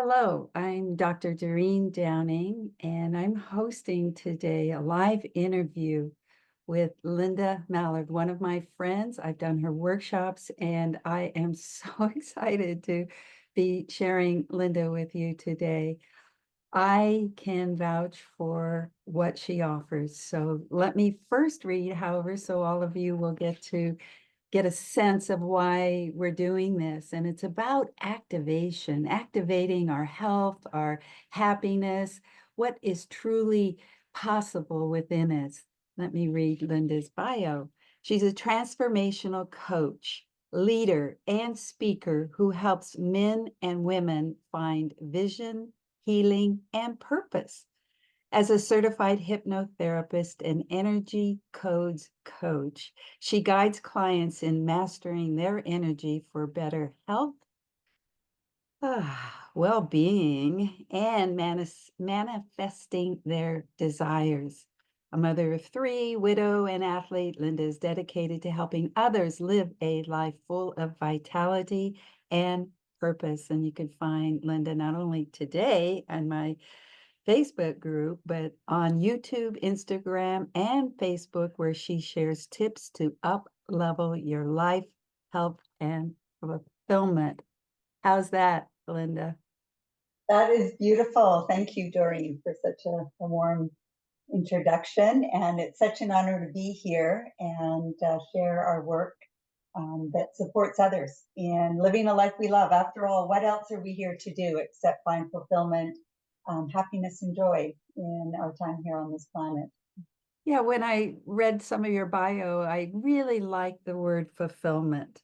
Hello, I'm Dr. Doreen Downing, and I'm hosting today a live interview with Linda Mallard, one of my friends. I've done her workshops, and I am so excited to be sharing Linda with you today. I can vouch for what she offers. So let me first read, however, so all of you will get a sense of why we're doing this. And it's about activation, activating our health, our happiness, what is truly possible within us. Let me read Linda's bio. She's a transformational coach, leader, and speaker who helps men and women find vision, healing, and purpose. As a certified hypnotherapist and energy codes coach, she guides clients in mastering their energy for better health, well-being, and manifesting their desires. A mother of three, widow, and athlete, Linda is dedicated to helping others live a life full of vitality and purpose. And you can find Linda not only today on my Facebook group, but on YouTube, Instagram, and Facebook, where she shares tips to up level your life, health, and fulfillment. How's that, Linda? That is beautiful. Thank you, Doreen, for such a warm introduction. And it's such an honor to be here and share our work that supports others in living a life we love. After all, what else are we here to do except find fulfillment, happiness, and joy in our time here on this planet? Yeah, when I read some of your bio, I really like the word fulfillment.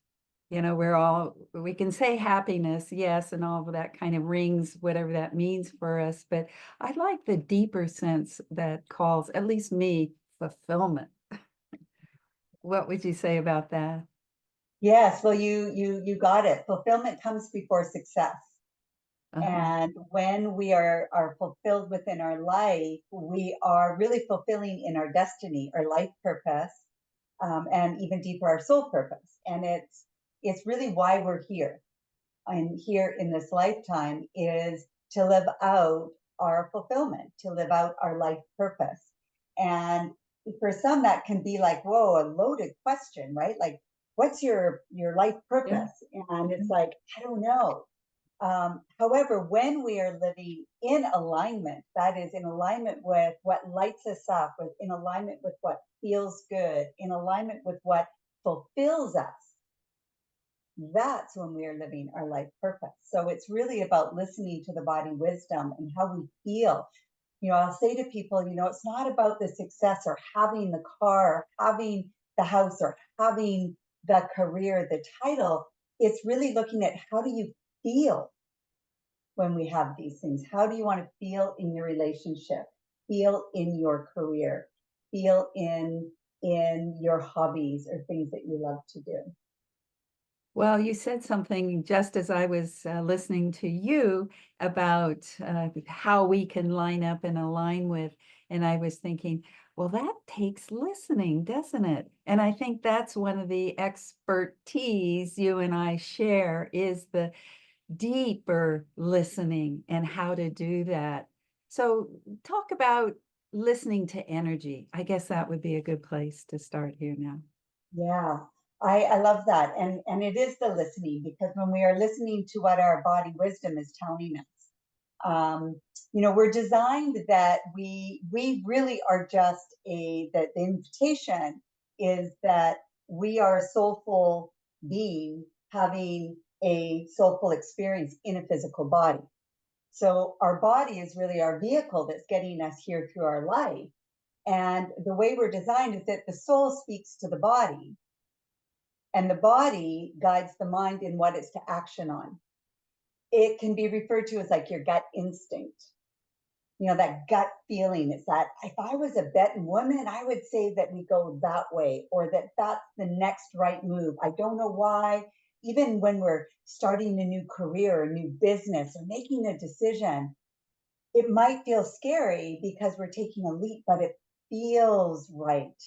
We can say happiness, yes, and all of that kind of rings, whatever that means for us. But I like the deeper sense that calls, at least me, fulfillment. What would you say about that? Yes, well, you got it. Fulfillment comes before success. Uh-huh. And when we are fulfilled within our life, we are really fulfilling in our destiny, our life purpose, and even deeper, our soul purpose. And it's really why we're here. And here in this lifetime is to live out our fulfillment, to live out our life purpose. And for some, that can be like, whoa, a loaded question, right? Like, what's your life Yeah. purpose? And it's like, I don't know. However, when we are living in alignment, that is in alignment with what lights us up, in alignment with what feels good, in alignment with what fulfills us, that's when we are living our life purpose. So it's really about listening to the body wisdom and how we feel. I'll say to people, it's not about the success or having the car, or having the house, or having the career, the title. It's really looking at how do you feel when we have these things? How do you want to feel in your relationship? Feel in your career? Feel in your hobbies or things that you love to do? Well, you said something just as I was listening to you about how we can line up and align with, and I was thinking, well, that takes listening, doesn't it? And I think that's one of the expertise you and I share is the deeper listening and how to do that. So talk about listening to energy. I guess that would be a good place to start here now. Yeah, I love that. And it is the listening, because when we are listening to what our body wisdom is telling us, um, we're designed that we really are just that the invitation is that we are a soulful being having a soulful experience in a physical body. So our body is really our vehicle that's getting us here through our life. And the way we're designed is that the soul speaks to the body, and the body guides the mind in what it's to action on. It can be referred to as like your gut instinct, that gut feeling. It's that if I was a betting woman, I would say that we go that way, or that that's the next right move. I don't know why. Even when we're starting a new career, a new business, or making a decision, it might feel scary because we're taking a leap, but it feels right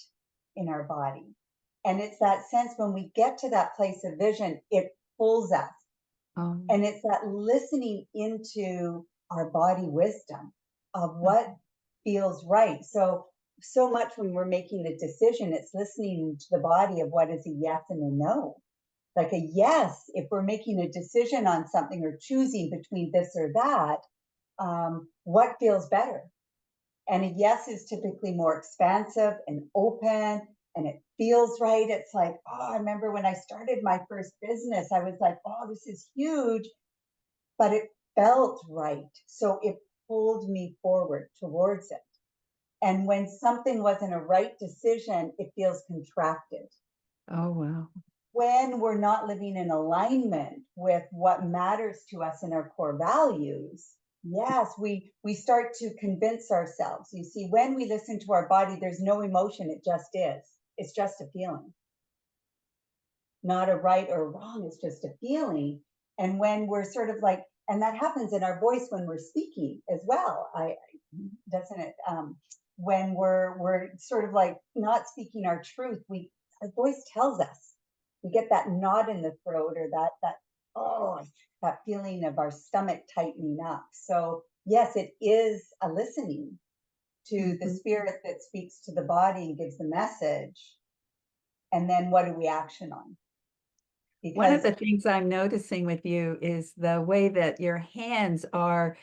in our body. And it's that sense when we get to that place of vision, it pulls us. Oh, And it's that listening into our body wisdom of what mhm. feels right. So much when we're making a decision, it's listening to the body of what is a yes and a no. Like a yes, if we're making a decision on something or choosing between this or that, what feels better? And a yes is typically more expansive and open and it feels right. It's like, oh, I remember when I started my first business, I was like, oh, this is huge, but it felt right. So it pulled me forward towards it. And when something wasn't a right decision, it feels contracted. Oh, wow. When we're not living in alignment with what matters to us and our core values, yes, we start to convince ourselves. You see, when we listen to our body, there's no emotion, it just is. It's just a feeling, not a right or wrong, it's just a feeling. And when we're sort of like, and that happens in our voice when we're speaking as well. I doesn't it? When we're sort of like not speaking our truth, we our voice tells us. We get that knot in the throat or that oh that feeling of our stomach tightening up. So yes, it is a listening to the Mhm. spirit that speaks to the body and gives the message. And then what do we action on? One of Because the things I'm noticing with you is the way that your hands are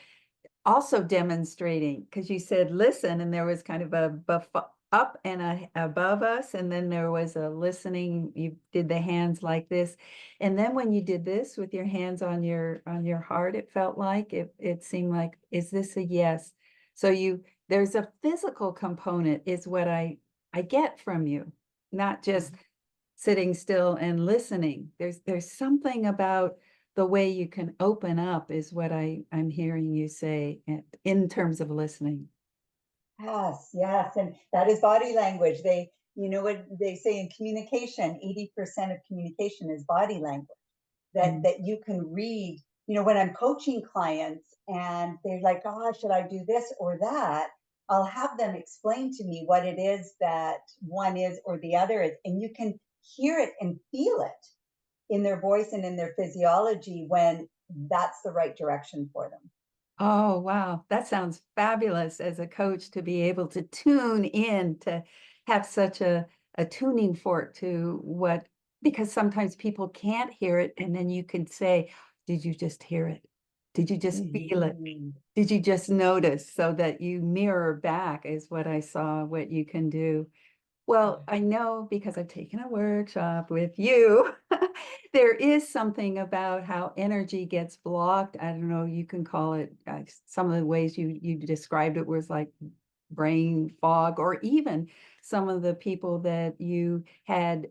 also demonstrating, because you said listen, and there was kind of a buff up and a above us, and then there was a listening. You did the hands like this, and then when you did this with your hands on your heart, it felt like it seemed like, is this a yes? So you there's a physical component is what I get from you, not just sitting still and listening. There's something about the way you can open up is what I'm hearing you say in terms of listening. yes, yes, and that is body language. They, you know what they say in communication, 80% of communication is body language. That Mm. that you can read. You know, when I'm coaching clients and they're like, "Oh, should I do this or that?" I'll have them explain to me what it is that one is or the other is, and you can hear it and feel it in their voice and in their physiology when that's the right direction for them. Oh, wow. That sounds fabulous as a coach to be able to tune in, to have such a tuning fork to what, because sometimes people can't hear it. And then you can say, did you just hear it? Did you just feel it? Mhm. Did you just notice? So that you mirror back is what I saw, what you can do. Well, I know because I've taken a workshop with you, there is something about how energy gets blocked. I don't know, you can call it some of the ways you described it was like brain fog, or even some of the people that you had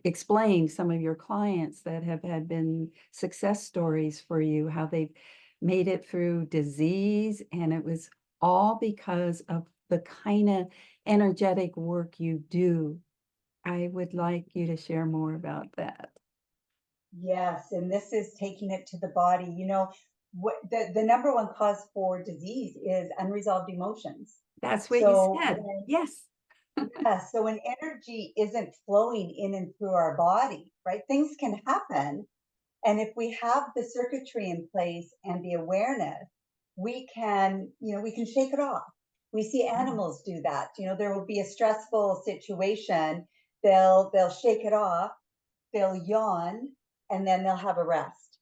explained, some of your clients that have had been success stories for you, how they've made it through disease, and it was all because of the kind of energetic work you do. I would like you to share more about that. Yes, and this is taking it to the body. You know, what the number one cause for disease is unresolved emotions. That's what you So said. when Yes. yeah, so when energy isn't flowing in and through our body, right? Things can happen. And if we have the circuitry in place and the awareness, we can, we can shake it off. We see animals do that. You know, there will be a stressful situation, they'll shake it off, they'll yawn, and then they'll have a rest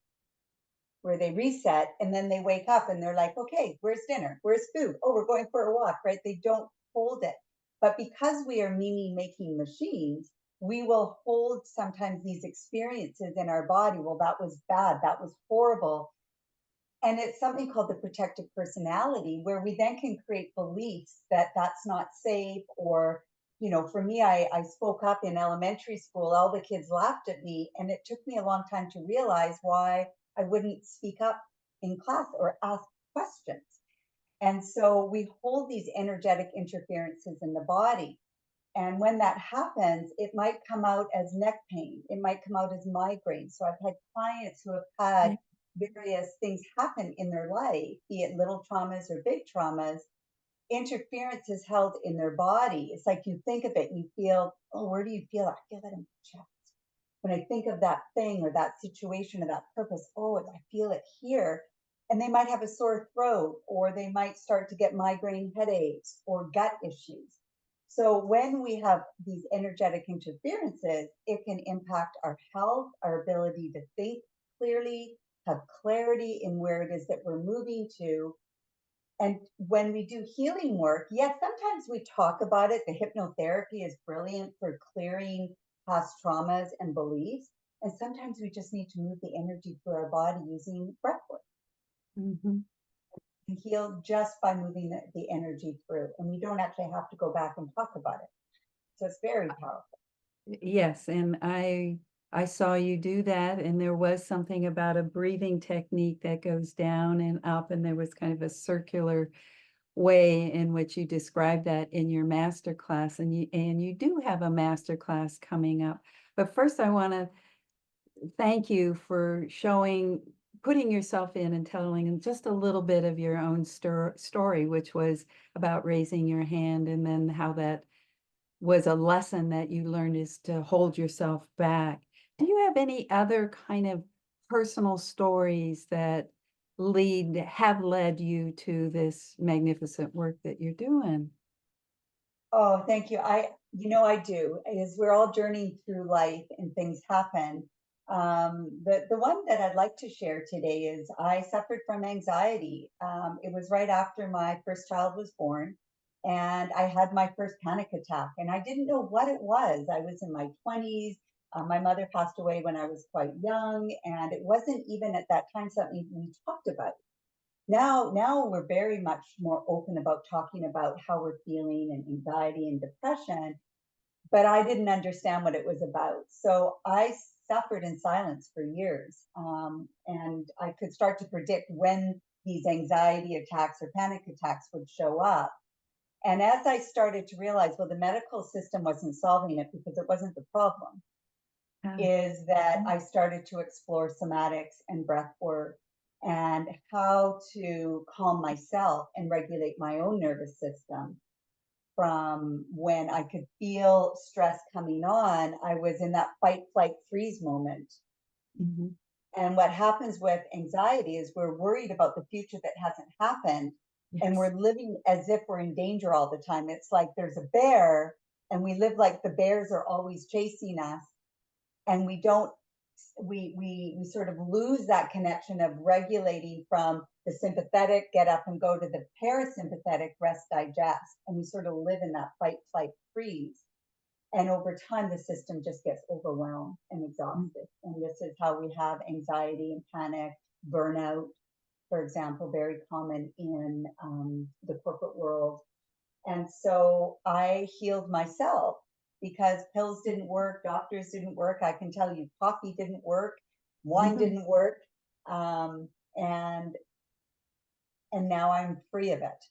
where they reset and then they wake up and they're like, okay, where's dinner? Where's food? Oh, we're going for a walk, right? They don't hold it. But because we are meaning making machines, we will hold sometimes these experiences in our body. Well, that was bad. That was horrible. And it's something called the protective personality, where we then can create beliefs that that's not safe. Or, for me, I spoke up in elementary school, all the kids laughed at me. And it took me a long time to realize why I wouldn't speak up in class or ask questions. And so we hold these energetic interferences in the body. And when that happens, it might come out as neck pain. It might come out as migraine. So I've had clients who have Yeah. had various things happen in their life, be it little traumas or big traumas. Interference is held in their body. It's like you think of it, you feel, oh, where do you feel it? I feel that in my chest. when I think of that thing or that situation or that purpose, oh, I feel it here. And they might have a sore throat, or they might start to get migraine headaches or gut issues. So when we have these energetic interferences, it can impact our health, our ability to think clearly, have clarity in where it is that we're moving to. And when we do healing work, yes, sometimes we talk about it. The hypnotherapy is brilliant for clearing past traumas and beliefs. And sometimes we just need to move the energy through our body using breath work Mhm. and heal just by moving the energy through. And we don't actually have to go back and talk about it. So it's very powerful. Yes, and I saw you do that, and there was something about a breathing technique that goes down and up, and there was kind of a circular way in which you described that in your master class, and you do have a master class coming up. But first, I want to thank you for putting yourself in and telling just a little bit of your own story, which was about raising your hand, and then how that was a lesson that you learned is to hold yourself back. Do you have any other kind of personal stories that have led you to this magnificent work that you're doing? Oh, thank you. I do. As we're all journeying through life and things happen. The one that I'd like to share today is I suffered from anxiety. It was right after my first child was born, and I had my first panic attack, and I didn't know what it was. I was in my 20s. My mother passed away when I was quite young, and it wasn't even at that time something we talked about. Now we're very much more open about talking about how we're feeling and anxiety and depression, but I didn't understand what it was about. So I suffered in silence for years, and I could start to predict when these anxiety attacks or panic attacks would show up. And as I started to realize, well, the medical system wasn't solving it because it wasn't the problem, Ah, is that I started to explore somatics and breath work and how to calm myself and regulate my own nervous system. From when I could feel stress coming on, I was in that fight, flight, freeze moment. mhm. And what happens with anxiety is we're worried about the future that hasn't happened. And Yes. we're living as if we're in danger all the time. It's like there's a bear, and we live like the bears are always chasing us, and we don't we sort of lose that connection of regulating from the sympathetic get up and go to the parasympathetic rest digest, and we sort of live in that fight flight freeze, and over time the system just gets overwhelmed and Mm, exhausted, and this is how we have anxiety and panic, burnout, for example, very common in the corporate world. And so I healed myself because pills didn't work, doctors didn't work. I can tell you, coffee didn't work, wine mhm, didn't work, um, and and now I'm free of it.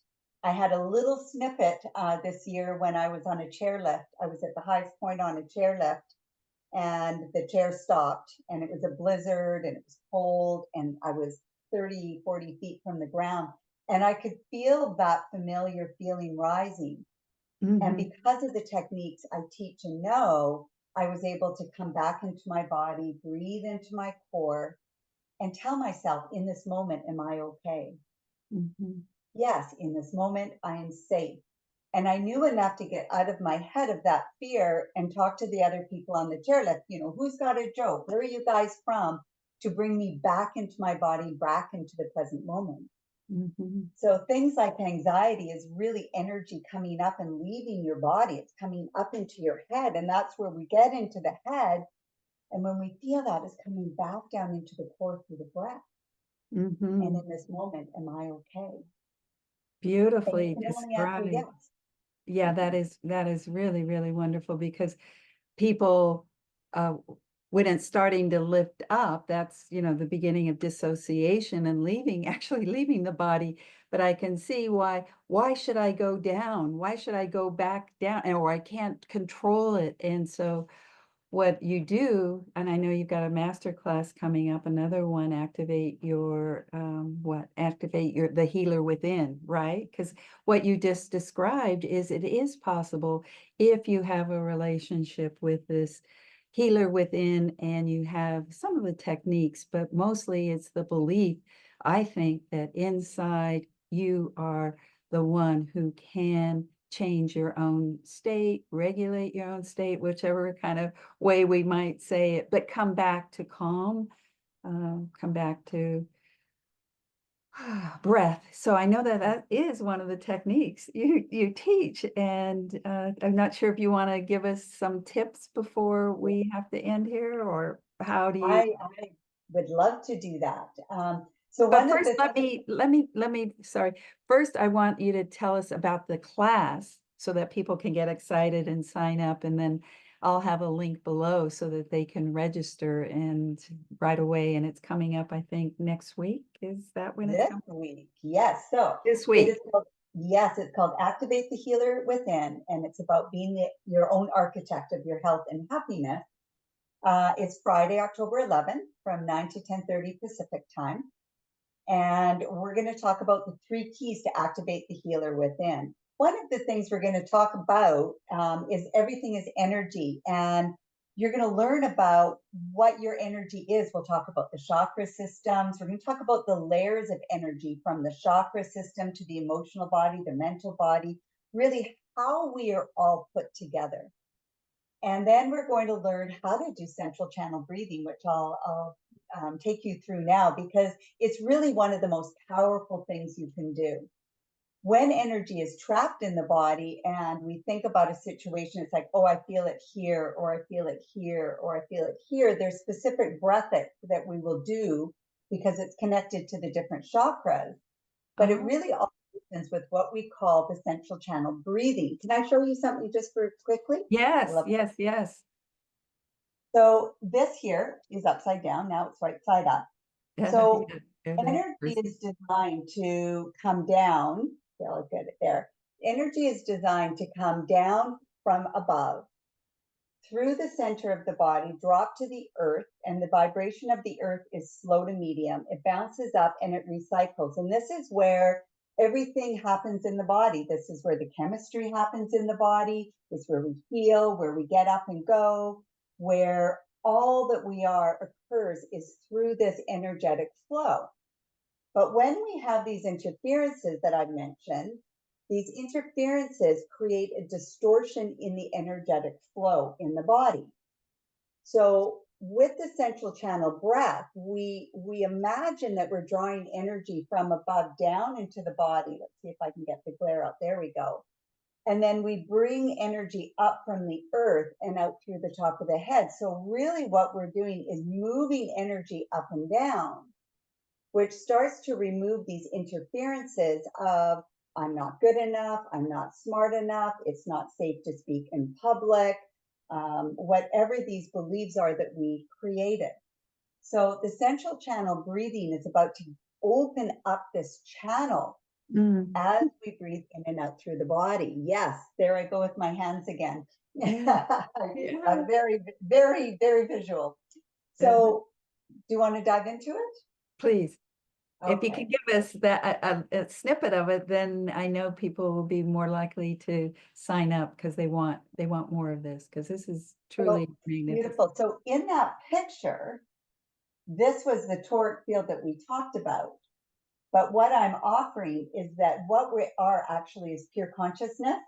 I had a little snippet this year when I was on a chairlift. I was at the highest point on a chairlift, and the chair stopped, and it was a blizzard, and it was cold, and I was 30, 40 feet from the ground, and I could feel that familiar feeling rising. And mhm, because of the techniques I teach and know, I was able to come back into my body, breathe into my core, and tell myself, in this moment, am I okay? mhm. Yes, in this moment, I am safe. And I knew enough to get out of my head of that fear and talk to the other people on the chairlift. Who's got a joke? Where are you guys from? To bring me back into my body, back into the present moment. Mhm. So things like anxiety is really energy coming up and leaving your body. It's coming up into your head. And that's where we get into the head. And when we feel that, it's coming back down into the core through the breath. And Mhm. in this moment, am I okay? And you Beautifully can only answer described. yes. Yeah, that is really, really wonderful because people, when it's starting to lift up, that's, the beginning of dissociation and actually leaving the body. But I can see why should I go down? Why should I go back down? Or I can't control it. And so what you do, and I know you've got a master class coming up, another one, activate the healer within, right? Because what you just described is it is possible if you have a relationship with this healer within, and you have some of the techniques, but mostly it's the belief, I think, that inside you are the one who can change your own state, regulate your own state, whichever kind of way we might say it, but come back to calm, come back to breath. So I know that that is one of the techniques you teach, and I'm not sure if you want to give us some tips before we have to end here, or how do you? I would love to do that. So But one of first, the sorry. First, I want you to tell us about the class so that people can get excited and sign up, and then I'll have a link below so that they can register and right away. And it's coming up, I think, next week. Is that when it's this coming? week, yes. So This it is week. called, yes, it's called Activate the Healer Within, and it's about being your own architect of your health and happiness. It's Friday, October 11th from 9 to 10:30 Pacific time. And we're going to talk about the 3 keys to activate the healer within. One of the things we're going to talk about is everything is energy. And you're going to learn about what your energy is. We'll talk about the chakra systems. We're going to talk about the layers of energy from the chakra system to the emotional body, the mental body, really how we are all put together. And then we're going to learn how to do central channel breathing, which I'll take you through now, because it's really one of the most powerful things you can do. When energy is trapped in the body and we think about a situation, it's like, oh, I feel it here, or I feel it here, or I feel it here. There's specific breath that we will do because it's connected to the different chakras. But it Oh, really all begins with what we call the central channel breathing. Can I show you something just for quickly? I yes, love. yes, yes. So this here is upside down. Now it's right side up. Yeah, So yeah, yeah, that energy person. is designed to come down. Yeah, I'll get it there. Energy is designed to come down from above through the center of the body, drop to the earth, and the vibration of the earth is slow to medium. It bounces up and it recycles. And this is where everything happens in the body. This is where the chemistry happens in the body. It's where we heal, where we get up and go, where all that we are occurs is through this energetic flow. But when we have these interferences that I've mentioned, these interferences create a distortion in the energetic flow in the body. So with the central channel breath, we imagine that we're drawing energy from above down into the body. Let's see if I can get the glare out. There we go. And then we bring energy up from the earth and out through the top of the head. So really what we're doing is moving energy up and down, which starts to remove these interferences of I'm not good enough, I'm not smart enough, it's not safe to speak in public, whatever these beliefs are that we created. So the central channel breathing is about to open up this channel Mm, as we breathe in and out through the body. Yes, there I go with my hands again. yeah, yeah. I'm very, very, very visual. uh, So do you want to dive into it? Please, if you Okay. can give us that a snippet of it, then I know people will be more likely to sign up because they want more of this, because this is truly So magnificent. beautiful. So in that picture, this was the toric field that we talked about. But what I'm offering is that what we are actually is pure consciousness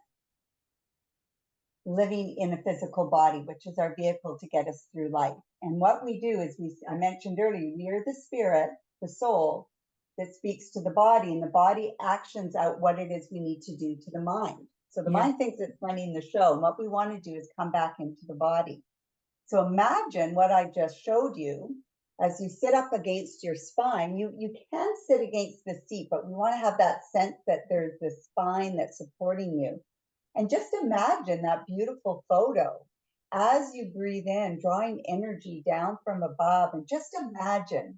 living in a physical body, which is our vehicle to get us through life. And what we do is I mentioned earlier, we are the spirit, the soul that speaks to the body, and the body actions out what it is we need to do to the mind. So the Yeah. mind thinks it's running the show. And what we want to do is come back into the body. So imagine what I just showed you as you sit up against your spine. You can sit against the seat, but we want to have that sense that there's this spine that's supporting you. And just imagine that beautiful photo as you breathe in, drawing energy down from above. And just imagine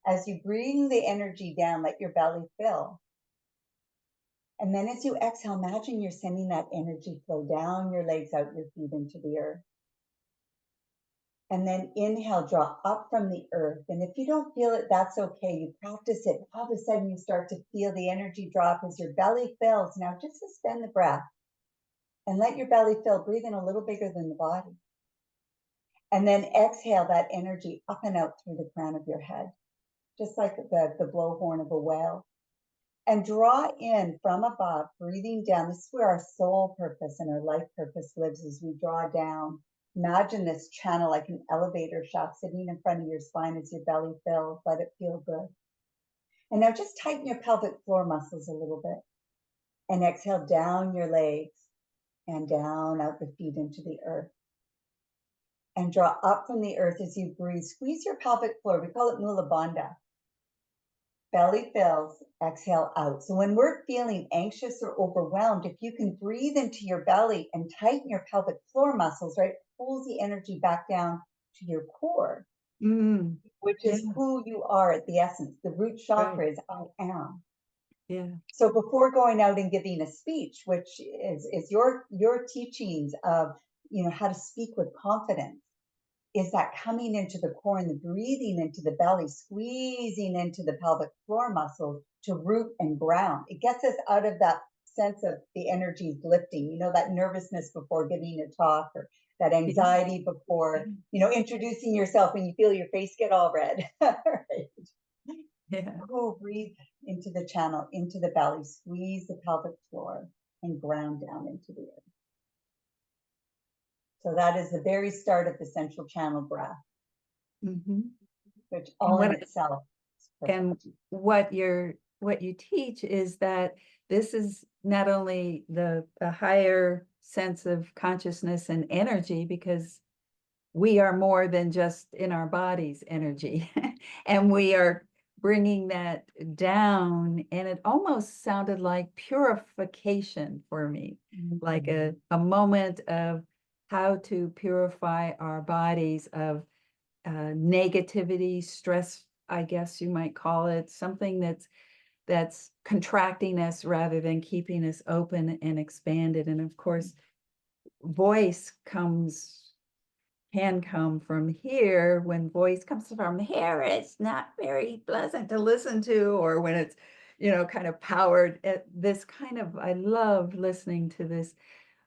as you bring the energy down, let your belly fill. And then as you exhale, imagine you're sending that energy flow down your legs, out your feet into the earth. And then inhale, draw up from the earth. And if you don't feel it, that's okay. You practice it. All of a sudden, you start to feel the energy drop as your belly fills. Now, just suspend the breath and let your belly fill. Breathe in a little bigger than the body. And then exhale that energy up and out through the crown of your head, just like the blowhorn of a whale. And draw in from above, breathing down. This is where our soul purpose and our life purpose lives as we draw down. Imagine this channel like an elevator shaft sitting in front of your spine as your belly fills. Let it feel good. And now just tighten your pelvic floor muscles a little bit. And exhale down your legs and down out the feet into the earth. And draw up from the earth as you breathe. Squeeze your pelvic floor. We call it Mula Bandha. Belly fills, exhale out. So when we're feeling anxious or overwhelmed, if you can breathe into your belly and tighten your pelvic floor muscles, right, pulls the energy back down to your core, Mm, which yeah, is who you are at the essence. The root right. chakra is I am. Yeah. So before going out and giving a speech, which is your teachings of how to speak with confidence, is that coming into the core and the breathing into the belly, squeezing into the pelvic floor muscles to root and ground. It gets us out of that sense of the energies lifting, that nervousness before giving a talk, or that Yeah. anxiety before, introducing yourself when you feel your face get all red. Right. Yeah. Oh, breathe into the channel, into the belly, squeeze the pelvic floor and ground down into the earth. So that is the very start of the central channel breath, Hmm. which And all in itself is and perfect. what you teach is that this is not only the higher sense of consciousness and energy, because we are more than just in our bodies energy, and we are bringing that down, and it almost sounded like purification for me, like a moment of how to purify our bodies of negativity, stress, I guess you might call it, something that's contracting us rather than keeping us open and expanded. And of course, voice can come from here. When voice comes from here, it's not very pleasant to listen to, or when it's, kind of powered. This kind of, I love listening to this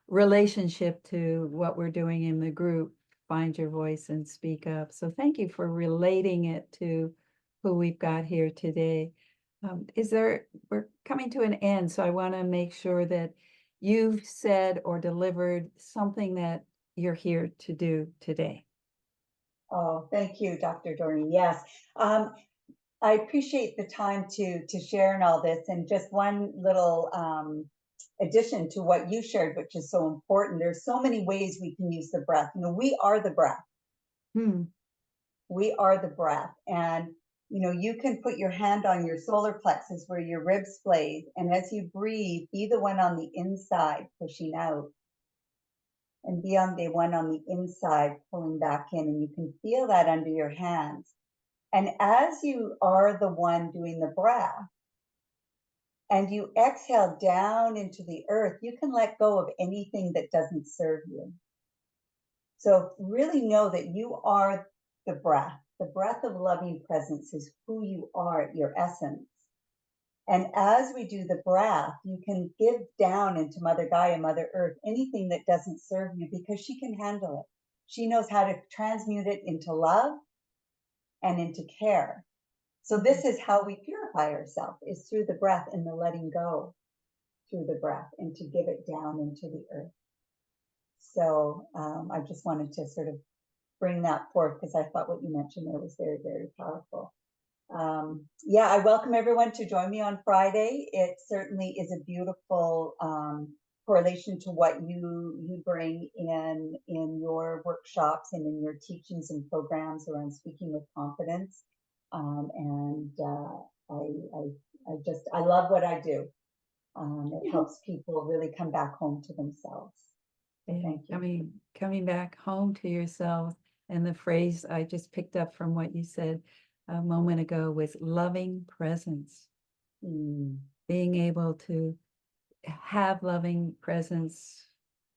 relationship to what we're doing in the group, find your voice and speak up. So thank you for relating it to who we've got here today. We're coming to an end, so I want to make sure that you've said or delivered something that you're here to do today. Oh, thank you, Dr. Doreen. Yes. I appreciate the time to share in all this. And just one little addition to what you shared, which is so important. There's so many ways we can use the breath. We are the breath. Hmm. We are the breath. And you can put your hand on your solar plexus where your ribs blaze. And as you breathe, be the one on the inside pushing out, and be on the one on the inside pulling back in. And you can feel that under your hands. And as you are the one doing the breath and you exhale down into the earth, you can let go of anything that doesn't serve you. So really know that you are the breath. The breath of loving presence is who you are at your essence. And as we do the breath, you can give down into Mother Gaia, Mother Earth, anything that doesn't serve you, because she can handle it. She knows how to transmute it into love and into care. So this is how we purify ourselves, is through the breath and the letting go through the breath, and to give it down into the earth. So I just wanted to sort of bring that forth, because I thought what you mentioned there was very, very powerful. Yeah, I welcome everyone to join me on Friday. It certainly is a beautiful correlation to what you bring in your workshops and in your teachings and programs around speaking with confidence. And I love what I do. It helps people really come back home to themselves. So Yeah, thank you. coming back home to yourself. And the phrase I just picked up from what you said a moment ago was loving presence. Mm. Being able to have loving presence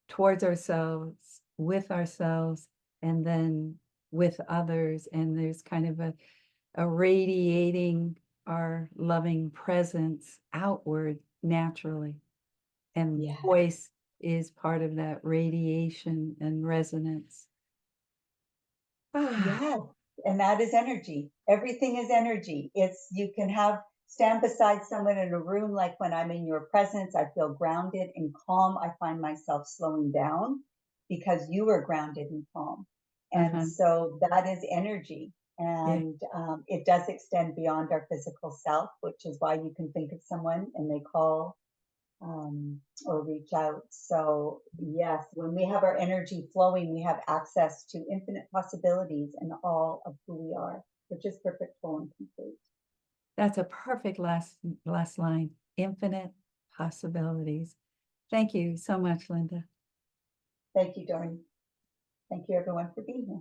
towards ourselves, with ourselves, and then with others. And there's kind of a radiating our loving presence outward naturally. And Yeah. voice is part of that radiation and resonance. Ah, Yes, and that is energy. Everything is energy. It's you can have stand beside someone in a room, like when I'm in your presence, I feel grounded and calm. I find myself slowing down because you are grounded and calm. And uh-huh. so that is energy. Yeah, And it does extend beyond our physical self, which is why you can think of someone and they call or reach out. So, yes, when we have our energy flowing, we have access to infinite possibilities in all of who we are, which is perfect, full, and complete. that's a perfect last line. Infinite possibilities. Thank you so much, Linda. Thank you, Doreen. Thank you, everyone, for being here.